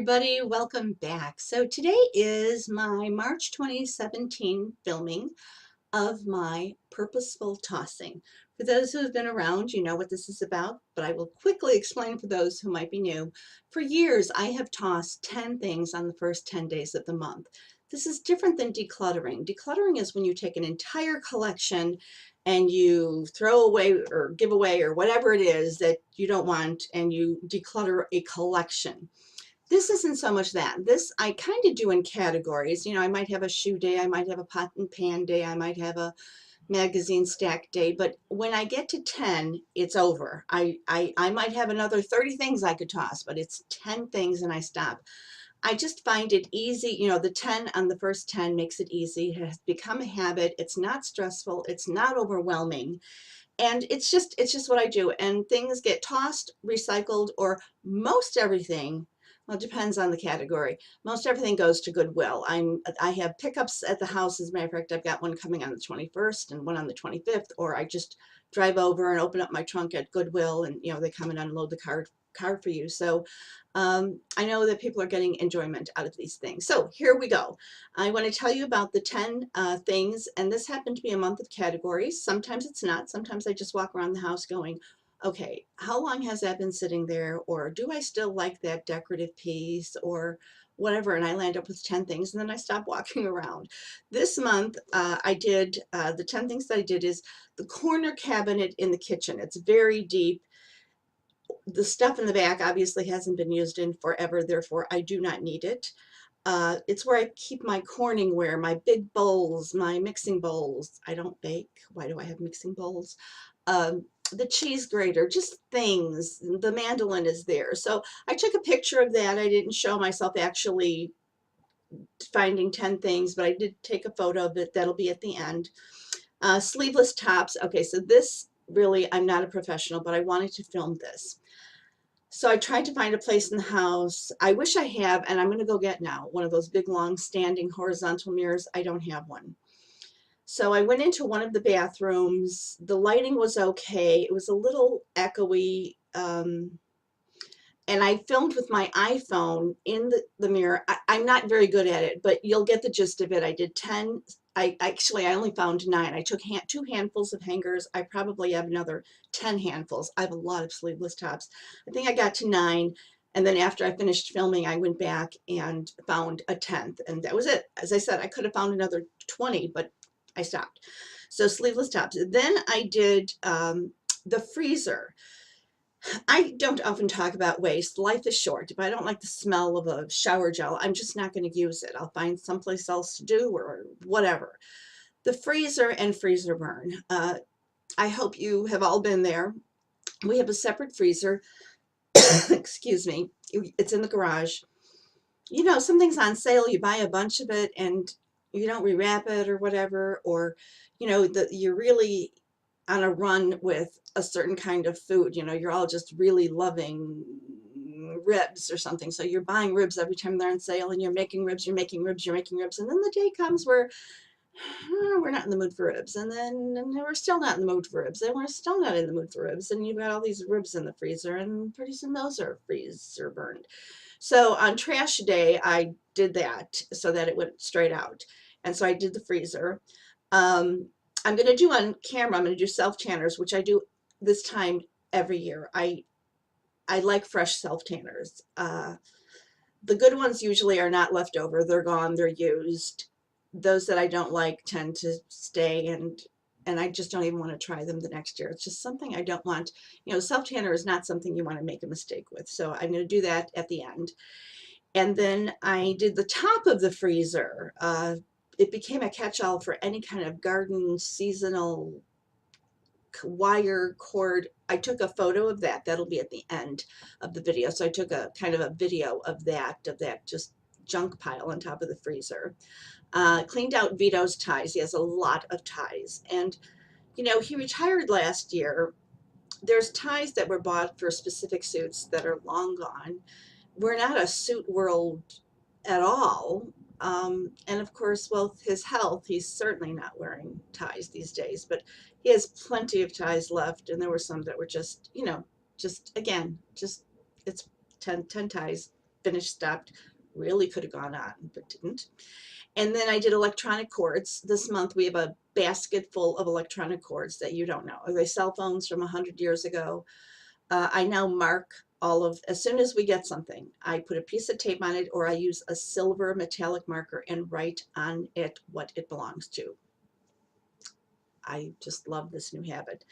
everybody, welcome back. So today is my March 2017 filming of my purposeful tossing. For those who have been around, you know what this is about, but I will quickly explain for those who might be new. For years, I have tossed 10 things on the first 10 days of the month. This is different than decluttering. Decluttering is when you take an entire collection and you throw away or give away or whatever it is that you don't want, and you declutter a collection. This isn't so much that. This I kind of do in categories. You know, I might have a shoe day, I might have a pot and pan day, I might have a magazine stack day, but when I get to 10, it's over. I might have another 30 things I could toss, but it's 10 things and I stop. I just find it easy. You know, the 10 on the first 10 makes it easy. It has become a habit. It's not stressful. It's not overwhelming. And it's just what I do. And things get tossed, recycled, or most everything, well, it depends on the category. Most everything goes to Goodwill. I have pickups at the house. As a matter of fact, I've got one coming on the 21st and one on the 25th, or I just drive over and open up my trunk at Goodwill, and you know, they come and unload the car for you. So I know that people are getting enjoyment out of these things. So here we go. I want to tell you about the 10 things, and this happened to be a month of categories. Sometimes it's not. Sometimes I just walk around the house going, okay, how long has that been sitting there? Or do I still like that decorative piece or whatever? And I land up with 10 things, and then I stop walking around. This month, I did, the 10 things that I did is the corner cabinet in the kitchen. It's very deep. The stuff in the back obviously hasn't been used in forever, therefore I do not need it. It's where I keep my Corningware, my big bowls, my mixing bowls. I don't bake. Why do I have mixing bowls? The cheese grater, just things. The mandolin is there. So I took a picture of that. I didn't show myself actually finding 10 things, but I did take a photo of it. That'll be at the end. Sleeveless tops. Okay, so this really, I'm not a professional, but I wanted to film this. So I tried to find a place in the house. I wish I have, and I'm going to go get now one of those big, long, standing horizontal mirrors. I don't have one. So I went into one of the bathrooms. The lighting was okay. It was a little echoey. And I filmed with my iPhone in the mirror. I'm not very good at it, but you'll get the gist of it. I did 10. I only found 9. I took 2 handfuls of hangers. I probably have another 10 handfuls. I have a lot of sleeveless tops. I think I got to 9. And then after I finished filming, I went back and found a 10th. And that was it. As I said, I could have found another 20, but I stopped. So sleeveless tops. Then I did the freezer. I don't often talk about waste. Life is short. If I don't like the smell of a shower gel, I'm just not going to use it. I'll find someplace else to do or whatever. The freezer and freezer burn. I hope you have all been there. We have a separate freezer. Excuse me. It's in the garage. You know, something's on sale. You buy a bunch of it and you don't rewrap it or whatever. Or, you know, you're really on a run with a certain kind of food. You know, you're all just really loving ribs or something. So you're buying ribs every time they're on sale, and you're making ribs, you're making ribs, you're making ribs. And then the day comes where we're not in the mood for ribs. And then we're still not in the mood for ribs. And we're still not in the mood for ribs. And you've got all these ribs in the freezer, and pretty soon those are freezer burned. So on trash day, I did that so that it went straight out. And so I did the freezer. I'm going to do on camera, I'm going to do self-tanners, which I do this time every year. I like fresh self-tanners. The good ones usually are not left over. They're gone. They're used. Those that I don't like tend to stay, and I just don't even want to try them the next year. It's just something I don't want. You know, self-tanner is not something you want to make a mistake with. So I'm going to do that at the end. And then I did the top of the freezer. It became a catch-all for any kind of garden seasonal wire cord. I took a photo of that. That'll be at the end of the video. So I took a kind of a video of that just junk pile on top of the freezer. Cleaned out Vito's ties. He has a lot of ties. And, you know, he retired last year. There's ties that were bought for specific suits that are long gone. We're not a suit world at all. And of course, well, his health, he's certainly not wearing ties these days, but he has plenty of ties left. And there were some that were just, you know, just, again, just, it's 10 ties, finished, stopped. Really could have gone on, but didn't. And then I did electronic cords. This month we have a basket full of electronic cords that you don't know. Are they cell phones from 100 years ago? I now mark all of, as soon as we get something, I put a piece of tape on it, or I use a silver metallic marker and write on it what it belongs to. I just love this new habit.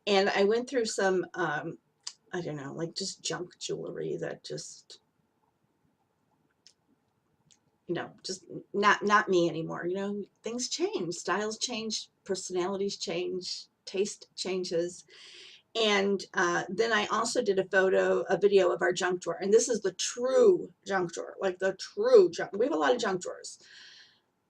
And I went through some, I don't know, like just junk jewelry that just, just not me anymore. Things change, styles change, personalities change, taste changes. And then I also did a video of our junk drawer. And this is the true junk drawer, like the true junk. We have a lot of junk drawers.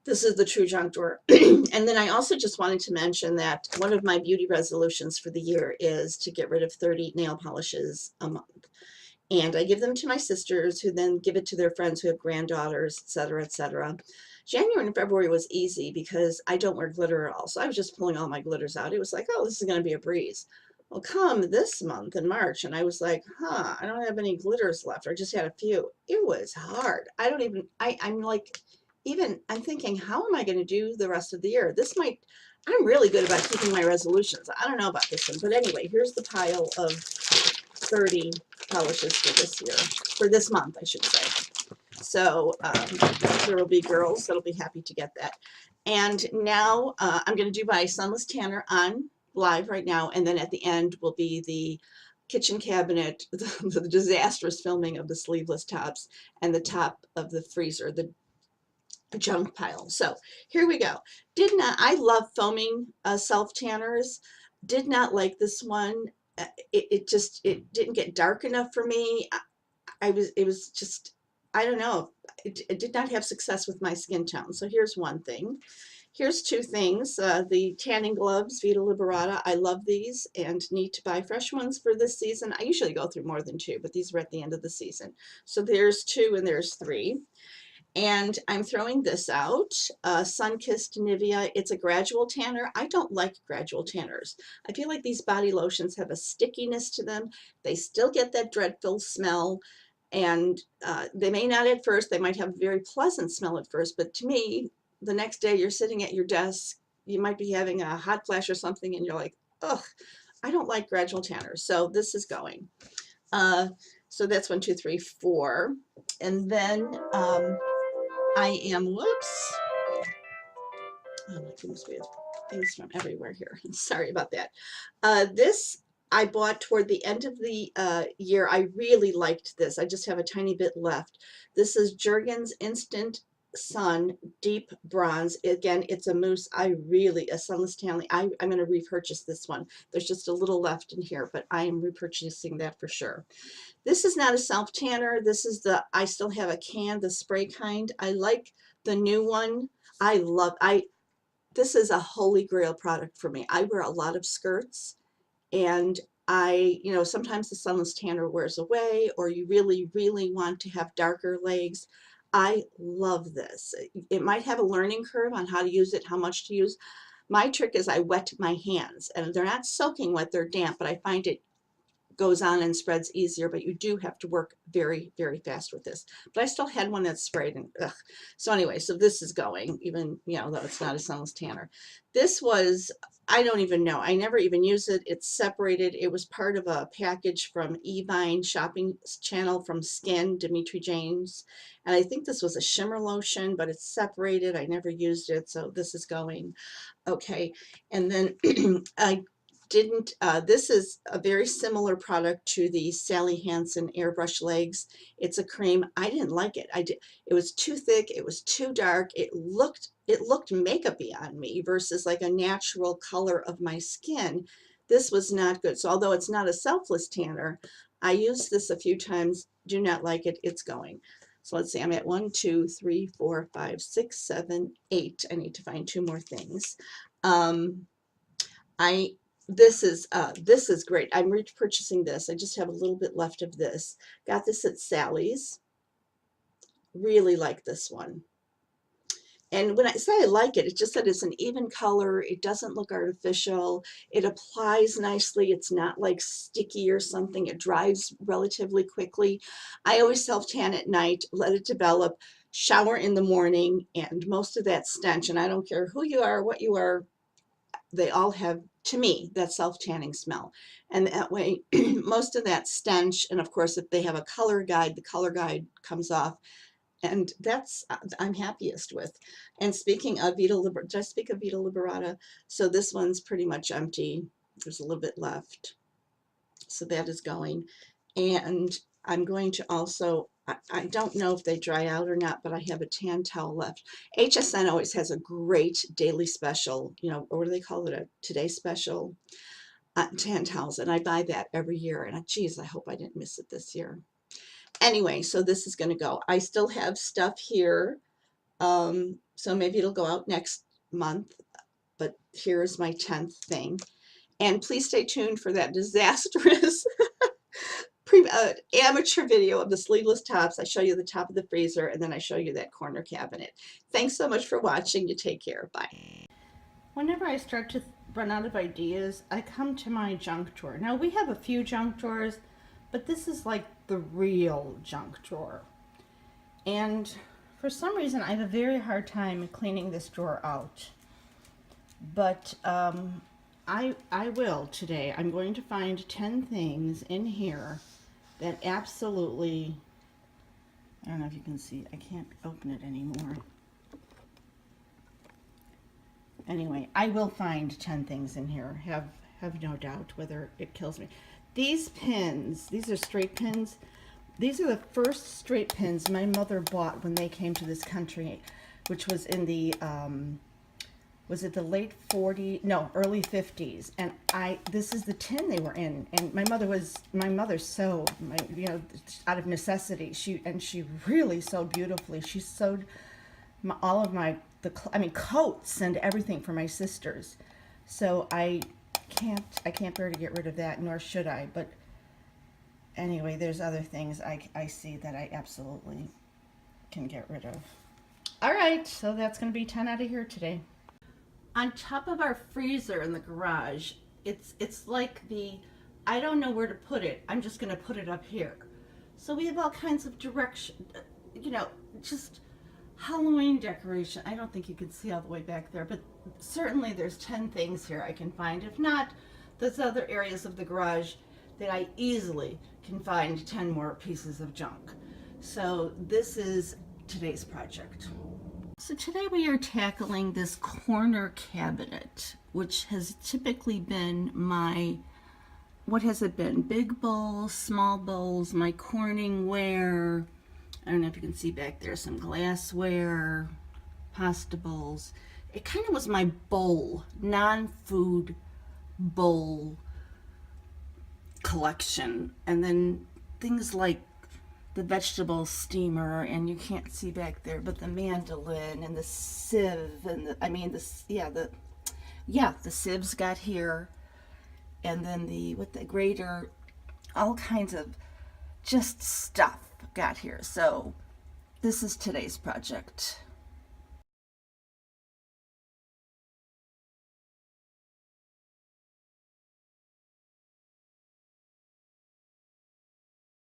This is the true junk drawer. And then I also just wanted to mention that one of my beauty resolutions for the year is to get rid of 30 nail polishes a month. And I give them to my sisters, who then give it to their friends who have granddaughters, et cetera, et cetera. January and February was easy because I don't wear glitter at all. So I was just pulling all my glitters out. It was like, oh, this is going to be a breeze. Well, come this month in March, and I was like, I don't have any glitters left. I just had a few. It was hard. I'm like, I'm thinking, how am I going to do the rest of the year? I'm really good about keeping my resolutions. I don't know about this one. But anyway, here's the pile of 30 polishes for this month, I should say. So there will be girls that'll be happy to get that. And now I'm going to do my Sunless Tanner on live right now, and then at the end will be the kitchen cabinet, the disastrous filming of the Sleeveless Tops, and the top of the freezer, the junk pile. So here we go. I love foaming self tanners. Did not like this one. It didn't get dark enough for me. It was just, I don't know. It did not have success with my skin tone. So here's one thing. Here's two things. The tanning gloves, Vito Liberata. I love these and need to buy fresh ones for this season. I usually go through more than two, but these were at the end of the season. So there's two and there's three. And I'm throwing this out, Sun-Kissed Nivea. It's a gradual tanner. I don't like gradual tanners. I feel like these body lotions have a stickiness to them. They still get that dreadful smell, and they may not at first. They might have a very pleasant smell at first, but to me, the next day you're sitting at your desk, you might be having a hot flash or something, and you're like, ugh, I don't like gradual tanners. So this is going. So that's 1, 2, 3, 4. And then whoops. Oh my goodness, we have things from everywhere here. Sorry about that. This I bought toward the end of the year. I really liked this. I just have a tiny bit left. This is Jergens Instant Sun Deep Bronze. Again, it's a mousse. A Sunless Tanner. I'm going to repurchase this one. There's just a little left in here, but I am repurchasing that for sure. This is not a self tanner. This is I still have a can, the spray kind. I like the new one. This is a holy grail product for me. I wear a lot of skirts, and sometimes the Sunless Tanner wears away, or you really, really want to have darker legs. I love this. It might have a learning curve on how to use it, how much to use. My trick is I wet my hands, and they're not soaking wet, they're damp, but I find it goes on and spreads easier, but you do have to work very, very fast with this. But I still had one that sprayed, and ugh. So anyway, so this is going, even, though it's not a Sunless Tanner. This was, I don't even know. I never even used it. It's separated. It was part of a package from Evine shopping channel from Skin, Dimitri James. And I think this was a shimmer lotion, but it's separated. I never used it. So this is going. Okay. And then this is a very similar product to the Sally Hansen Airbrush Legs. It's a cream. I didn't like it. It was too thick. It was too dark. It looked makeup-y on me versus like a natural color of my skin. This was not good. So although it's not a selfless tanner, I used this a few times. Do not like it. It's going. So let's see. I'm at 1, 2, 3, 4, 5, 6, 7, 8. I need to find 2 more things. This is great. I'm repurchasing this. I just have a little bit left of this. Got this at Sally's. Really like this one. And when I say I like it, it's just that it's an even color. It doesn't look artificial. It applies nicely. It's not like sticky or something. It dries relatively quickly. I always self-tan at night, let it develop, shower in the morning, and most of that stench, and I don't care who you are, what you are, they all have, to me, that self-tanning smell. And that way, most of that stench, and of course, if they have a color guide, the color guide comes off, and that's I'm happiest with. And speaking of Vita Liber, did I speak of Vita Liberata? So this one's pretty much empty. There's a little bit left. So that is going. And I'm going to also, I don't know if they dry out or not, but I have a tan towel left. HSN always has a great daily special, you know, or what do they call it? A today special tan towels. And I buy that every year. And geez, I hope I didn't miss it this year. Anyway, so this is going to go. I still have stuff here. So maybe it'll go out next month, but here's my 10th thing. And please stay tuned for that disastrous amateur video of the sleeveless tops. I show you the top of the freezer, and then I show you that corner cabinet. Thanks so much for watching. You take care. Bye. Whenever I start to run out of ideas, I come to my junk drawer. Now, we have a few junk drawers, but this is like the real junk drawer. And for some reason, I have a very hard time cleaning this drawer out. But I will today. I'm going to find 10 things in here that absolutely, I don't know if you can see, I can't open it anymore. Anyway, I will find 10 things in here, have no doubt, whether it kills me. These pins, these are straight pins. These are the first straight pins my mother bought when they came to this country, which was in the, was it the late 40s? No, early 50s. And this is the tin they were in. And my mother sewed, you know, out of necessity. She really sewed beautifully. She sewed all of coats and everything for my sisters. So I can't bear to get rid of that, nor should I. But anyway, there's other things I see that I absolutely can get rid of. All right, so that's going to be 10 out of here today. On top of our freezer in the garage, it's like I don't know where to put it. I'm just going to put it up here. So we have all kinds of direction, you know, just Halloween decoration. I don't think you can see all the way back there, but certainly there's 10 things here I can find. If not, there's other areas of the garage that I easily can find 10 more pieces of junk. So this is today's project. So today we are tackling this corner cabinet, which has typically been my, what has it been? Big bowls, small bowls, my Corningware. I don't know if you can see back there, some glassware, pasta bowls. It kind of was my bowl, non-food bowl collection. And then things like the vegetable steamer, and you can't see back there, but the mandolin and the sieve, and the sieves got here, and then the grater, all kinds of just stuff got here. So this is today's project.